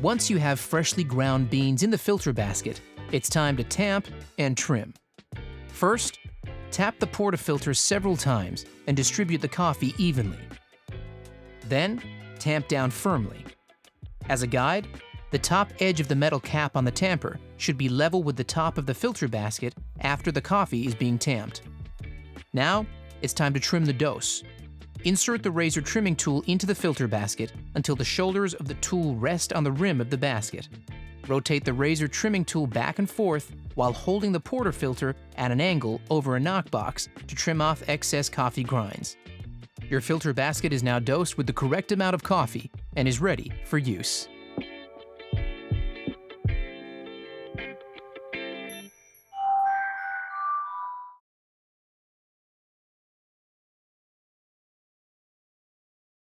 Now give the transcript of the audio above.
Once you have freshly ground beans in the filter basket, it's time to tamp and trim. First, tap the portafilter several times and distribute the coffee evenly. Then, tamp down firmly. As a guide, the top edge of the metal cap on the tamper should be level with the top of the filter basket after the coffee is being tamped. Now, it's time to trim the dose. Insert the razor trimming tool into the filter basket until the shoulders of the tool rest on the rim of the basket. Rotate the razor trimming tool back and forth while holding the portafilter at an angle over a knockbox to trim off excess coffee grinds. Your filter basket is now dosed with the correct amount of coffee and is ready for use.